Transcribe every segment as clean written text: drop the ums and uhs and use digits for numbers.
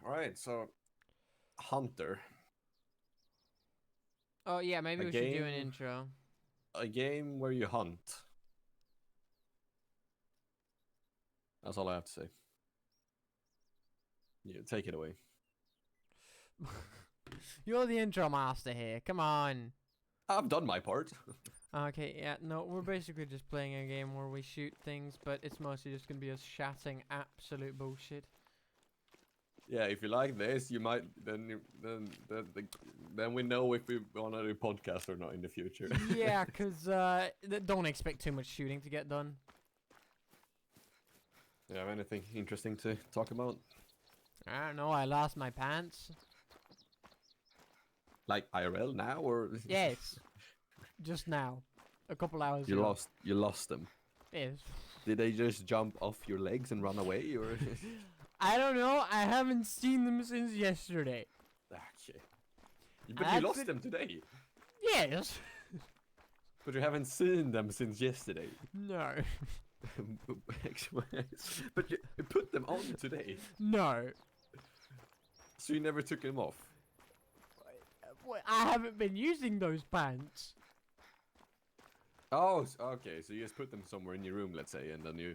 Alright, so Hunter. Oh yeah, maybe A we should do an game intro. a game where you hunt. That's all I have to say. Yeah, take it away. You're the intro master here. Come on. I've done my part. Okay, yeah, no, we're basically just playing a game where we shoot things, but it's mostly just gonna be us chatting absolute bullshit. Yeah, if you like this, you might then we know if we want to do podcast or not in the future. Yeah, cause don't expect too much shooting to get done. You have anything interesting to talk about? I don't know. I lost my pants. Like IRL now or Yes, just now, a couple hours you ago. lost them? Yes. Did they just jump off your legs and run away or? I don't know. I haven't seen them since yesterday. Okay. But you lost them today. Yes. But you haven't seen them since yesterday. No. But you put them on today. No. So you never took them off? I haven't been using those pants. Oh, okay. So you just put them somewhere in your room, let's say, and then you...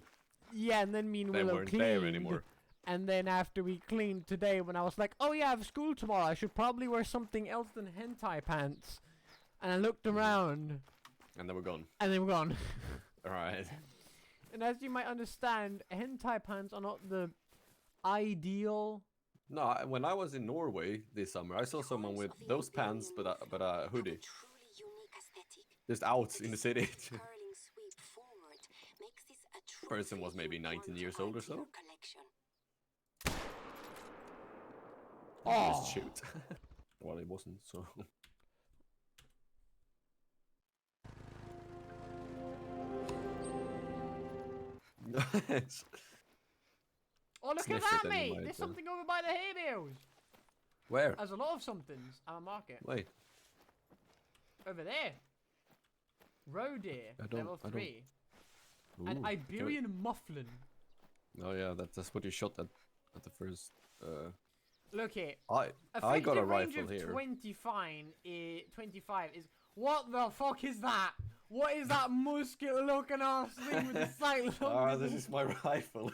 Yeah, and then me and They Willow weren't cleaned. there anymore. And then after we cleaned today, when I was like, oh yeah, I have school tomorrow, I should probably wear something else than hentai pants. And I looked around. And they were gone. And they were gone. Alright. And as you might understand, hentai pants are not the ideal. No, when I was in Norway this summer, I saw someone with those pants, but a hoodie. Just out in the city. Person was maybe 19 years old or so. Oh! Just shoot. Well, it wasn't, so... Nice. Oh, look Sniff at it that, mate! anyway, There's so. something over by the hay bales. Where? There's a lot of somethings at a market. Wait. Over there. Roe deer, I don't- level I don't- 3. Ooh, An Iberian mufflin. Oh yeah, that's what you shot at the first. Look here. I Effective got a range rifle of here. 25 is... What the fuck is that? What is that musket looking ass thing with the sight look? Ah, this is my rifle.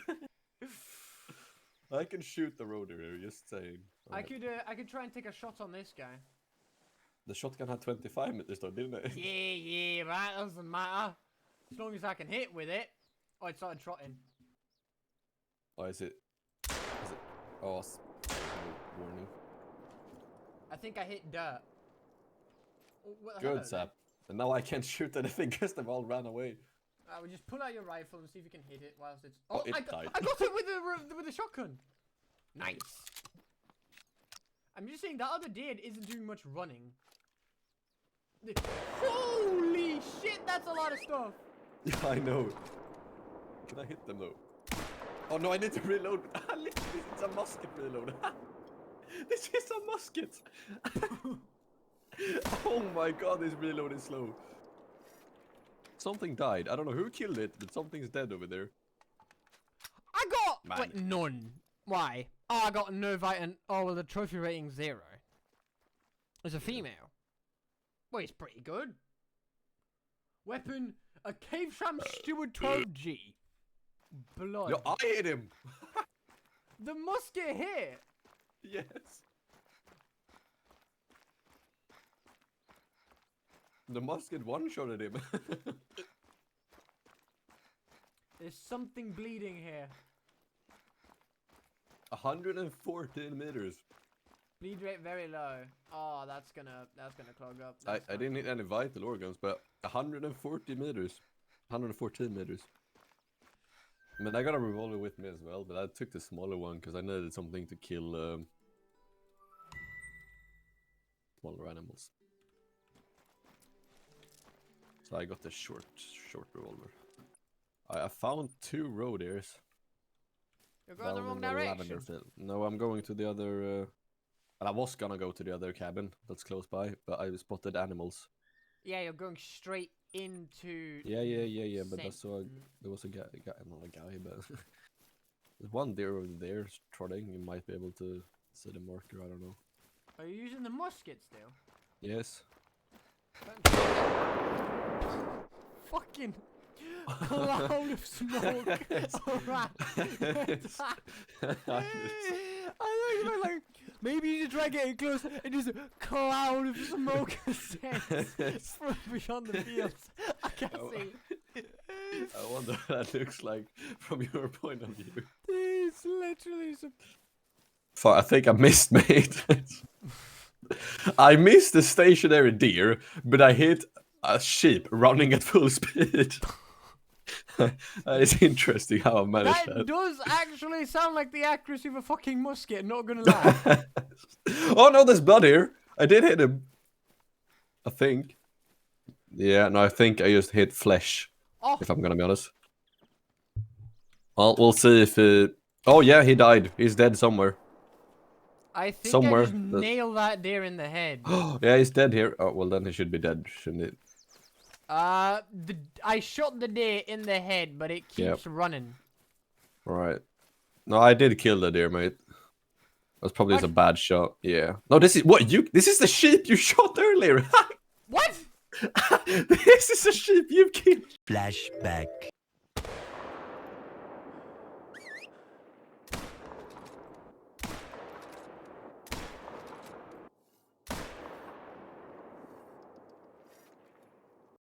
I can shoot the rotor here, just saying. I could try and take a shot on this guy. The shotgun had 25 meters though, didn't it? Yeah, that doesn't matter. As long as I can hit with it. Oh, it started trotting. Oh, is it? Oh, warning. I think I hit dirt. Oh, what the hell Good, is Sap. And now I can't shoot anything because they've all ran away. that? Just pull out your rifle and see if you can hit it whilst it's... Oh, Oh, it I died. got it with the shotgun. Nice. I'm just saying that other deer isn't doing much running. Holy shit, that's a lot of stuff. Yeah, I know. Can I hit them though? Oh no, I need to reload. Literally, it's a musket reload. This is a musket. Oh my god, this reload is slow. Something died. I don't know who killed it, but something's dead over there. I got... Man. Wait, none. Why? Oh, I got no vitamin. Oh, well, the trophy rating 0. It's a female. Well, it's pretty good. Weapon, a Cave Sham Steward 12G. Blood. Yo, I hit him. The musket hit. Yes. The musket one-shotted him. There's something bleeding here. 114 meters. Bleed rate very low. Oh, that's gonna clog up. I That's not didn't hit good. any vital organs, but 140 meters. 114 meters. I mean, I got a revolver with me as well, but I took the smaller one because I needed something to kill smaller animals. So I got the short revolver. I found 2 roe deers. You're going the down wrong in the lavender direction. field. No, I'm going to the other... and I was gonna go to the other cabin that's close by, but I spotted animals. Yeah, you're going straight into... Yeah, but I saw... Scent. There was a guy, not a guy, but... There's one deer over there trotting, you might be able to So the marker, I don't know. Are you using the musket still? Yes. Fucking cloud of smoke. Alright. I think about like maybe you just try getting close and just a cloud of smoke ascends from beyond the fields. I can't see. I wonder what that looks like from your point of view. It's literally some. Fuck, I think I missed, mate. I missed the stationary deer, but I hit a sheep running at full speed. It's interesting how I managed That that. does actually sound like the accuracy of a fucking musket, not gonna lie. Oh no, there's blood here. I did hit him. I think. Yeah, no, I think I just hit flesh. Oh, If I'm gonna be honest. Well, we'll see if he... Oh yeah, he died. He's dead somewhere. I think Somewhere. I just nailed that deer in the head. Yeah, he's dead here. Oh, well then he should be dead, shouldn't it? I shot the deer in the head, but it keeps running. Alright. No, I did kill the deer, mate. That's probably just a What? bad shot. Yeah. No, this is... What? This is the sheep you shot earlier! What? This is a sheep you've killed! Flashback.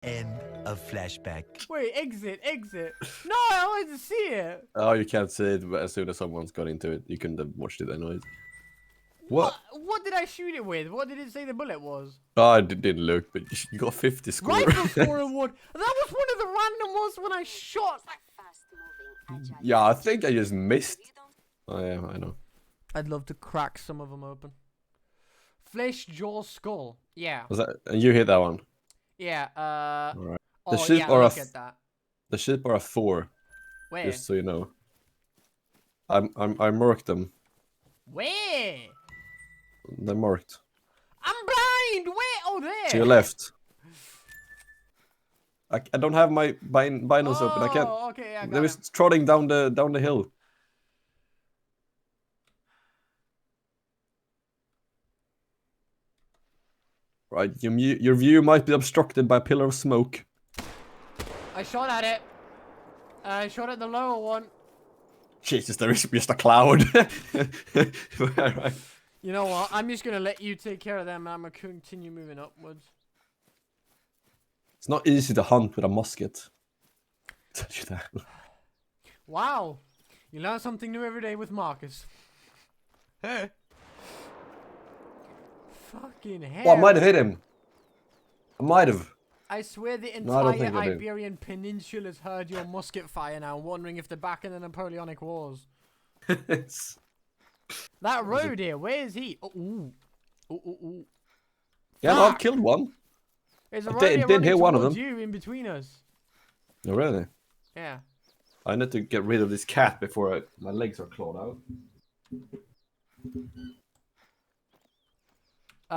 End of flashback. Wait, exit. No, I wanted to see it. Oh, you can't see it, but as soon as someone's got into it, you couldn't have watched it anyways. What? What did I shoot it with? What did it say the bullet was? Oh, I didn't look, but you got 50 score. Rifle score award. That was one of the random ones when I shot. Yeah, I think I just missed. Oh yeah, I know. I'd love to crack some of them open. Flesh, jaw, skull. Yeah. Was that? And you hit that one. Yeah. Alright. Oh, sheep yeah, are look at that. The sheep are a 4. Where? Just so you know. I marked them. Where? They're marked. I'm blind. Where? Oh, there. To your left. I don't have my binos open. I can't. Oh, okay. I got They was him. trotting down the hill. Right, your view might be obstructed by a pillar of smoke. I shot at it. I shot at the lower one. Jesus, there is just a cloud. Right. You know what? I'm just gonna let you take care of them, and I'm gonna continue moving upwards. It's not easy to hunt with a musket. Tell you that. Wow, you learn something new every day with Marcus. Fucking hell. Well, I might have hit him. I might have. I swear the No, I don't entire think I did. Iberian Peninsula has heard your musket fire now, wondering if they're back in the Napoleonic Wars. It's... That road here, where is he? Oh, ooh. Ooh, ooh, ooh. Yeah, no, I've Fuck. killed one. There's a I road did- here did running hit one of towards them. you in between us. Oh, really? Yeah. I need to get rid of this cat before my legs are clawed out.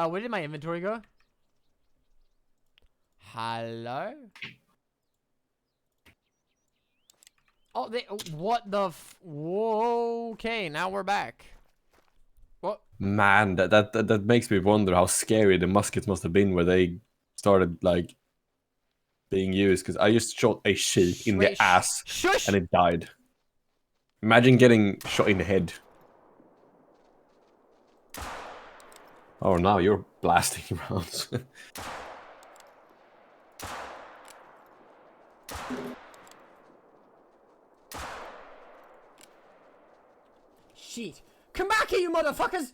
Where did my inventory go? Hello? Oh, what the whoa, okay, now we're back. What? Man, that makes me wonder how scary the muskets must have been where they started, like, being used. Because I just shot a sheep in Wait, the ass, Shush! and it died. Imagine getting shot in the head. Oh, now you're blasting rounds. Shit. Come back here, you motherfuckers!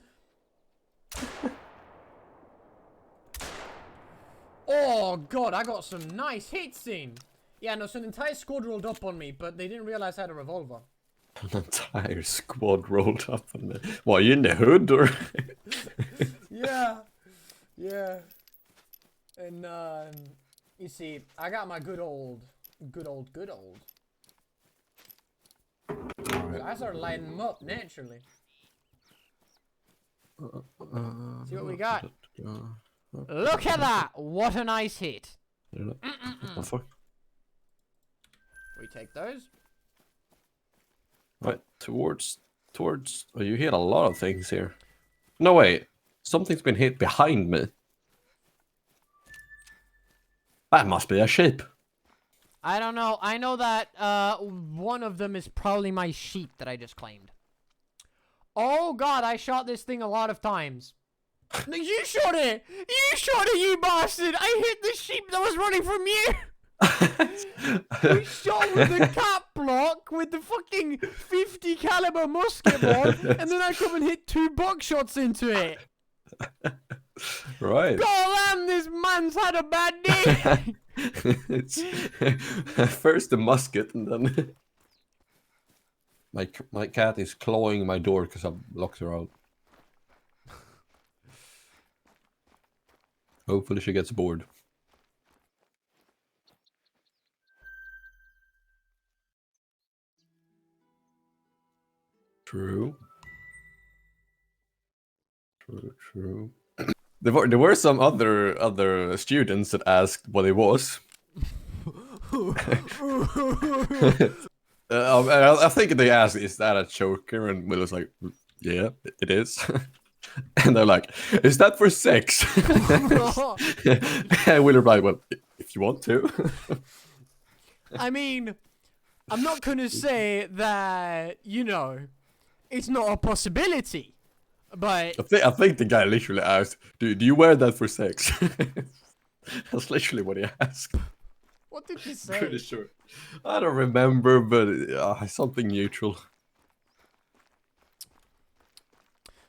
Oh, God, I got some nice hits in. Yeah, no, so an entire squad rolled up on me, but they didn't realize I had a revolver. An entire squad rolled up on me. What, are you in the hood, or? Yeah. Yeah. And, you see, I got my good old. So I started lighting them up naturally. See what we got? Look at that! What a nice hit. What the fuck? We take those. Right, towards. Oh, you hit a lot of things here. No, wait. Something's been hit behind me. That must be a sheep. I don't know. I know that one of them is probably my sheep that I just claimed. Oh god, I shot this thing a lot of times. No, you shot it! You shot it, you bastard! I hit the sheep that was running from you! You shot with the cap block with the fucking 50 caliber musket ball, and then I come and hit 2 buckshots into it. Right. God damn, this man's had a bad day! It's first the musket, and then my cat is clawing my door because I've locked her out. Hopefully she gets bored. True. True. There were some other students that asked what it was. I think they asked, "Is that a choker?" And Will was like, "Yeah, it is." And they're like, "Is that for sex?" And Will replied, "Well, if you want to." I mean, I'm not gonna say that, you know, it's not a possibility, but... I think the guy literally asked, "Do you wear that for sex?" That's literally what he asked. What did he say? Pretty sure. I don't remember, but something neutral.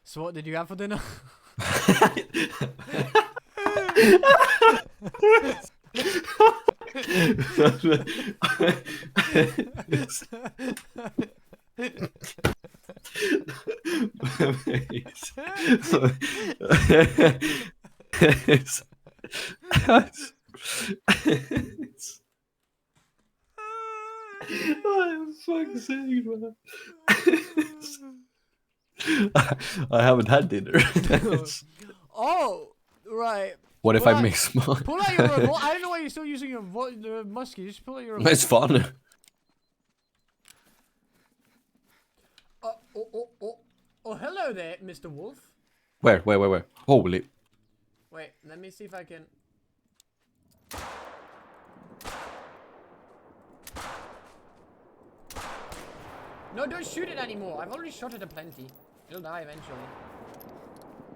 So what did you have for dinner? I'm fucking saying, man. I haven't had dinner. Oh, right. What if Pull I out- mix mine? Pull out your revolver. I don't know why you're still using your musket. You just pull out your revolver. It's fun. Oh, hello there, Mr. Wolf. Where? Holy. Wait, let me see if I can... No, don't shoot it anymore. I've already shot it aplenty. It'll die eventually.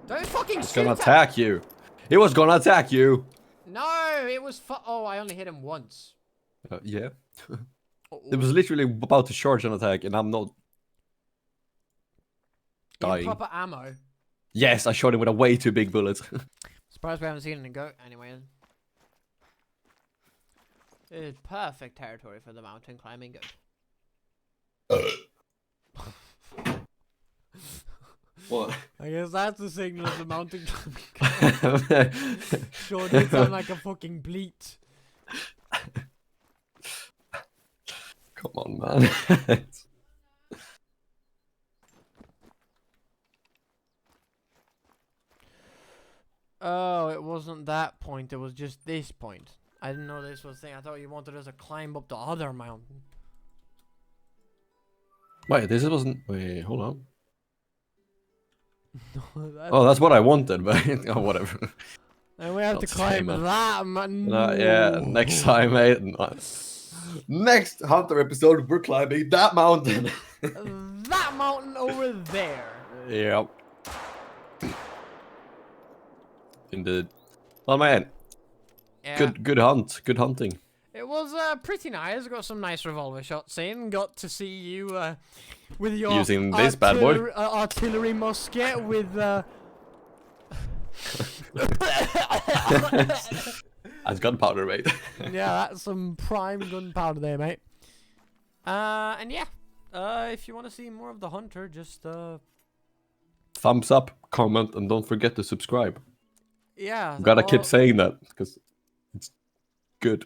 Don't fucking It's shoot gonna it! attack you. It was gonna attack you. No, it was oh, I only hit him once. Yeah. It was literally about to charge an attack, and I'm not dying. Proper ammo. Yes, I shot him with a way too big bullet. Surprised we haven't seen it go. Anyway. It's perfect territory for the mountain climbing goat. What? I guess that's the signal of the mountain climbing goat. Sure did sound like a fucking bleat. Come on, man. Oh, it wasn't that point, it was just this point. I didn't know this was the thing. I thought you wanted us to climb up the other mountain. Wait, this wasn't. Wait, hold on. No, Oh, that's what I wanted, but oh, whatever. And we have to Not climb same, that man. Yeah, next time, mate. Next Hunter episode, we're climbing that mountain. That mountain over there. Yep. Indeed. Well, man. Yeah. Good hunt. Good hunting. It was pretty nice. Got some nice revolver shots in. Got to see you with your Using this bad boy? Artillery musket with That's gunpowder, mate. yeah, that's some prime gunpowder there, mate. And yeah, if you want to see more of the hunter, just Thumbs up, comment, and don't forget to subscribe. yeah. Gotta keep saying that because it's good.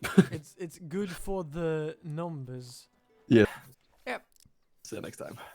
it's good for the numbers. Yeah. Yep. See you next time.